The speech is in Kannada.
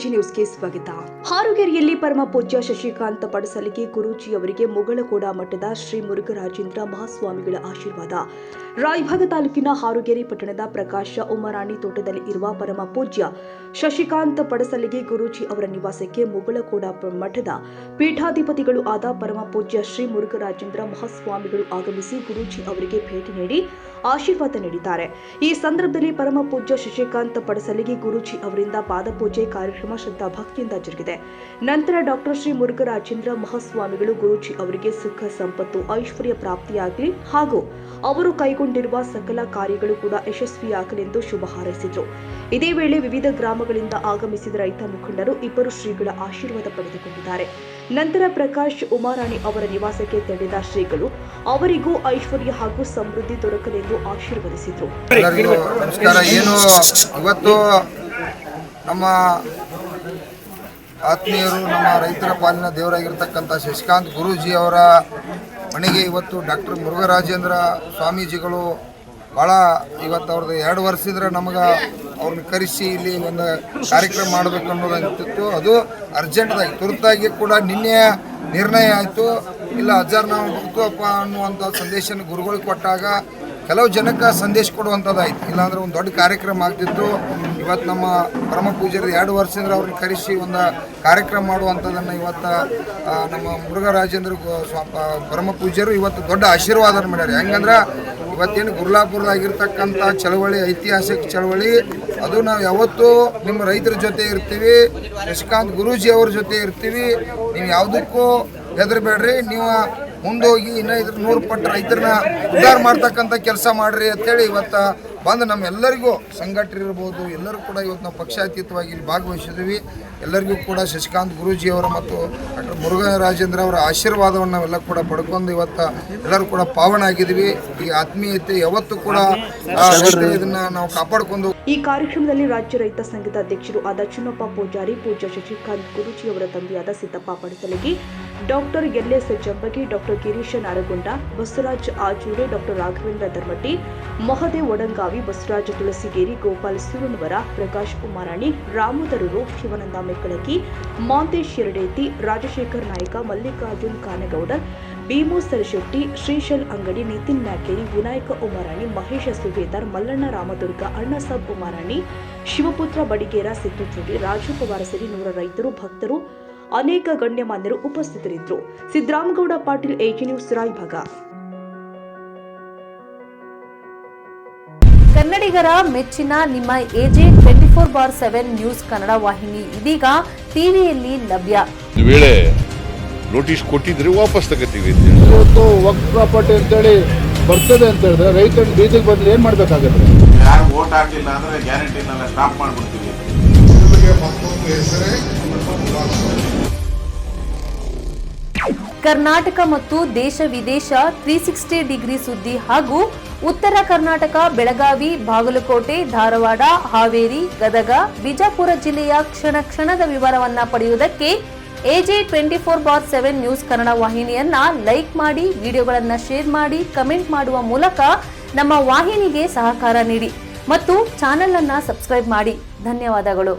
ಎಜಿ ನ್ಯೂಸ್ಗೆ ಸ್ವಾಗತ. ಹಾರುಗೆರೆಯಲ್ಲಿ ಪರಮ ಪೂಜ್ಯ ಶಶಿಕಾಂತ ಪಡಸಲಿಗೆ ಗುರೂಜಿ ಅವರಿಗೆ ಮುಗಳಕೋಡ ಮಠದ ಶ್ರೀ ಮುರುಘರಾಜೇಂದ್ರ ಮಹಾಸ್ವಾಮಿಗಳ ಆಶೀರ್ವಾದ. ರಾಯಭಾಗ ತಾಲೂಕಿನ ಹಾರುಗೆರೆ ಪಟ್ಟಣದ ಪ್ರಕಾಶ ಉಮರಾಣಿ ತೋಟದಲ್ಲಿ ಇರುವ ಪರಮ ಪೂಜ್ಯ ಶಶಿಕಾಂತ ಪಡಸಲಿಗೆ ಗುರೂಜಿ ಅವರ ನಿವಾಸಕ್ಕೆ ಮುಗಳಕೋಡ ಮಠದ ಪೀಠಾಧಿಪತಿಗಳು ಆದ ಪರಮ ಪೂಜ್ಯ ಶ್ರೀ ಮುರುಘರಾಜೇಂದ್ರ ಮಹಾಸ್ವಾಮಿಗಳು ಆಗಮಿಸಿ ಗುರೂಜಿ ಅವರಿಗೆ ಭೇಟಿ ನೀಡಿ ಆಶೀರ್ವಾದ ನೀಡಿದ್ದಾರೆ. ಈ ಸಂದರ್ಭದಲ್ಲಿ ಪರಮ ಪೂಜ್ಯ ಶಶಿಕಾಂತ ಪಡಸಲಿಗೆ ಗುರೂಜಿ ಅವರಿಂದ ಪಾದಪೂಜೆ ಕಾರ್ಯಕ್ರಮ ಶ್ರದ್ಧಾ ಭಕ್ತಿಯಿಂದ ಜರುಗಿದೆ. ನಂತರ ಡಾಕ್ಟರ್ ಶ್ರೀ ಮುರುಘರಾಜೇಂದ್ರ ಮಹಾಸ್ವಾಮಿಗಳು ಗುರೂಜಿ ಅವರಿಗೆ ಸುಖ ಸಂಪತ್ತು ಐಶ್ವರ್ಯ ಪ್ರಾಪ್ತಿಯಾಗಲಿ ಹಾಗೂ ಅವರು ಕೈಗೊಂಡಿರುವ ಸಕಲ ಕಾರ್ಯಗಳು ಕೂಡ ಯಶಸ್ವಿಯಾಗಲೆಂದು ಶುಭ ಹಾರೈಸಿದರು. ಇದೇ ವೇಳೆ ವಿವಿಧ ಗ್ರಾಮಗಳಿಂದ ಆಗಮಿಸಿದ ರೈತ ಮುಖಂಡರು ಇಬ್ಬರು ಶ್ರೀಗಳ ಆಶೀರ್ವಾದ ಪಡೆದುಕೊಂಡಿದ್ದಾರೆ. ನಂತರ ಪ್ರಕಾಶ್ ಉಮಾರಾಣಿ ಅವರ ನಿವಾಸಕ್ಕೆ ತೆರಳಿದ ಶ್ರೀಗಳು ಅವರಿಗೂ ಐಶ್ವರ್ಯ ಹಾಗೂ ಸಮೃದ್ಧಿ ದೊರಕಲೆಂದು ಆಶೀರ್ವದಿಸಿದರು. ಇವತ್ತು ನಮ್ಮ ಆತ್ಮೀಯರು, ನಮ್ಮ ರೈತರ ಪಾಲಿನ ದೇವರಾಗಿರ್ತಕ್ಕಂಥ ಶಶಿಕಾಂತ್ ಗುರೂಜಿ ಅವರ ಮನೆಗೆ ಇವತ್ತು ಡಾಕ್ಟರ್ ಮುರುಘರಾಜೇಂದ್ರ ಸ್ವಾಮೀಜಿಗಳು ಭಾಳ ಇವತ್ತು ಅವ್ರದ್ದು 2 ವರ್ಷದಿಂದ ನಮಗೆ ಅವ್ರನ್ನ ಕರೆಸಿ ಇಲ್ಲಿ ಒಂದು ಕಾರ್ಯಕ್ರಮ ಮಾಡಬೇಕು ಅನ್ನೋದಾಗಿತ್ತು. ಅದು ಅರ್ಜೆಂಟ್ದಾಗಿ ತುರ್ತಾಗಿ ಕೂಡ ನಿನ್ನೆ ನಿರ್ಣಯ ಆಯಿತು. ಇಲ್ಲ ಅಜ್ಜಾರ್ ನಾವು ಹೋಗ್ತೀವಪ್ಪ ಅನ್ನುವಂಥ ಸಂದೇಶನ ಗುರುಗಳಿಗೆ ಕೊಟ್ಟಾಗ ಕೆಲವು ಜನಕ್ಕೆ ಸಂದೇಶ ಕೊಡುವಂಥದ್ದಾಯಿತು. ಇಲ್ಲಾಂದ್ರೆ ಒಂದು ದೊಡ್ಡ ಕಾರ್ಯಕ್ರಮ ಆಗ್ತಿತ್ತು. ಇವತ್ತು ನಮ್ಮ ಪರಮ ಪೂಜ್ಯರು 2 ವರ್ಷದಿಂದ ಅವ್ರನ್ನ ಕರೆಸಿ ಒಂದು ಕಾರ್ಯಕ್ರಮ ಮಾಡುವಂಥದ್ದನ್ನು ಇವತ್ತು ನಮ್ಮ ಮುರುಘರಾಜೇಂದ್ರ ಪರಮ ಪೂಜ್ಯರು ಇವತ್ತು ದೊಡ್ಡ ಆಶೀರ್ವಾದ ಮಾಡ್ಯಾರ. ಹೆಂಗಂದ್ರೆ ಇವತ್ತೇನು ಗುರ್ಲಾಪುರದಾಗಿರ್ತಕ್ಕಂಥ ಚಳವಳಿ, ಐತಿಹಾಸಿಕ ಚಳವಳಿ, ಅದು ನಾವು ಯಾವತ್ತೂ ನಿಮ್ಮ ರೈತರ ಜೊತೆ ಇರ್ತೀವಿ, ಶಶಿಕಾಂತ್ ಗುರೂಜಿ ಅವ್ರ ಜೊತೆ ಇರ್ತೀವಿ. ನೀವು ಯಾವುದಕ್ಕೂ ಹೆದರಬೇಡ್ರಿ, ನೀವು ಮುಂದೋಗಿ ಇನ್ನೂ 100 ಪಟ್ಟು ರೈತರನ್ನ ಉದ್ಧಾರ ಮಾಡ್ತಕ್ಕಂಥ ಕೆಲಸ ಮಾಡಿರಿ ಅಂತೇಳಿ ಇವತ್ತು ಬಂದು ನಮ್ಮೆಲ್ಲರಿಗೂ ಸಂಘಟರಿರ್ಬೋದು ಎಲ್ಲರೂ ಕೂಡ ಇವತ್ತು ನಾವು ಪಕ್ಷಾತೀತವಾಗಿ ಇಲ್ಲಿ ಭಾಗವಹಿಸಿದ್ವಿ. ಎಲ್ಲರಿಗೂ ಕೂಡ ಶಶಿಕಾಂತ್ ಗುರೂಜಿಯವರ ಮತ್ತು ಡಾಕ್ಟರ್ ಮುರುಘರಾಜೇಂದ್ರ ಅವರ ಆಶೀರ್ವಾದವನ್ನು ನಾವೆಲ್ಲ ಕೂಡ ಪಡ್ಕೊಂಡು ಇವತ್ತು ಎಲ್ಲರೂ ಕೂಡ ಪಾವನಾಗಿದ್ವಿ. ಈ ಆತ್ಮೀಯತೆ ಯಾವತ್ತೂ ಕೂಡ ಇದನ್ನು ನಾವು ಕಾಪಾಡಿಕೊಂಡು. ಈ ಕಾರ್ಯಕ್ರಮದಲ್ಲಿ ರಾಜ್ಯ ರೈತ ಸಂಘದ ಅಧ್ಯಕ್ಷರು ಆದ ಚಿನ್ನಪ್ಪ ಪೂಜಾರಿ, ಪೂಜ್ಯ ಶಶಿಕಾಂತ್ ಗುರೂಜಿ ಅವರ ತಂದೆಯಾದ Siddappa Padasalagi, doctor LS Jambagi, doctor Girish Naragonda, Basavaraj Ajure, doctor Raghavendra Dharmatti, Mahadev Odangavi, Basavaraja Tulasigeri, Gopal Suranavar, Prakash Umarani, ರಾಮೋದರರು, ಶಿವಾನಂದ ಮೆಕ್ಕಳಕಿ, ಮಾಂತೇಶ್ ಶಿರಡೇತಿ, ರಾಜಶೇಖರ್ ನಾಯ್ಕ, ಮಲ್ಲಿಕಾರ್ಜುನ್ ಕಾನಗೌಡರ್, ಭೀಮು ಸರಶೆಟ್ಟಿ, ಶ್ರೀಶೈಲ್ ಅಂಗಡಿ, ನಿತಿನ್ ಮ್ಯಾಕೇರಿ, ವಿನಾಯಕ ಉಮಾರಾಣಿ, ಮಹೇಶ ಸುಬೇದಾರ್, ಮಲ್ಲಣ್ಣ ರಾಮದುರ್ಗ, ಅಣ್ಣಸಾಬ್ ಉಮಾರಾಣಿ, ಶಿವಪುತ್ರ ಬಡಿಗೇರ, ಸಿದ್ದೂಚುಡಿ, ರಾಜು ಪವಾರ ಸೇರಿ 100 ರೈತರು, ಭಕ್ತರು, ಅನೇಕ ಗಣ್ಯಮಾನ್ಯರು ಉಪಸ್ಥಿತರಿದ್ದರು. Siddaramagouda Patil, AG news, Raybag. ಕನ್ನಡಿಗರ ಮೆಚ್ಚಿನ ನಿಮ್ಮ ಎಜೆ 24/7 ನ್ಯೂಸ್ ಕನ್ನಡ ವಾಹಿನಿ ಇದೀಗ ಟಿವಿಯಲ್ಲಿ ಲಭ್ಯ. ವೇಳೆ ನೋಟಿಸ್ ಕೊಟ್ಟಿದ್ರೆ ವಾಪಸ್ ತಗೋತೀವಿ. ಇವತ್ತು ವಕ್ಫ್ ಪ್ರಾಪರ್ಟಿ ಅಂತೇಳಿ ಬರ್ತದೆ ಅಂತ ಹೇಳಿದ್ರೆ ರೈತರ ಬೀದಿಗೆ ಬಂದ್ರೆ ಏನ್ ಮಾಡ್ಬೇಕಾಗತ್ತೆ? ಯಾರು ವೋಟ್ ಹಾಕಿಲ್ಲ ಅಂದ್ರೆ ಗ್ಯಾರಂಟಿನೆಲ್ಲ ಸ್ಟಾಪ್ ಮಾಡ್ಬಿಡ್ತೀವಿ. ಕರ್ನಾಟಕ ಮತ್ತು ದೇಶ ವಿದೇಶ 360 ಡಿಗ್ರಿ ಸುದ್ದಿ ಹಾಗೂ ಉತ್ತರ ಕರ್ನಾಟಕ, ಬೆಳಗಾವಿ, ಬಾಗಲಕೋಟೆ, ಧಾರವಾಡ, ಹಾವೇರಿ, ಗದಗ, ಬಿಜಾಪುರ ಜಿಲ್ಲೆಯ ಕ್ಷಣ ಕ್ಷಣದ ವಿವರವನ್ನ ಪಡೆಯುವುದಕ್ಕೆ ಎಜೆ 24/7 ನ್ಯೂಸ್ ಕನ್ನಡ ವಾಹಿನಿಯನ್ನ ಲೈಕ್ ಮಾಡಿ, ವಿಡಿಯೋಗಳನ್ನ ಶೇರ್ ಮಾಡಿ, ಕಮೆಂಟ್ ಮಾಡುವ ಮೂಲಕ ನಮ್ಮ ವಾಹಿನಿಗೆ ಸಹಕಾರ ನೀಡಿ ಮತ್ತು ಚಾನೆಲ್ ಅನ್ನ ಸಬ್ಸ್ಕ್ರೈಬ್ ಮಾಡಿ. ಧನ್ಯವಾದಗಳು.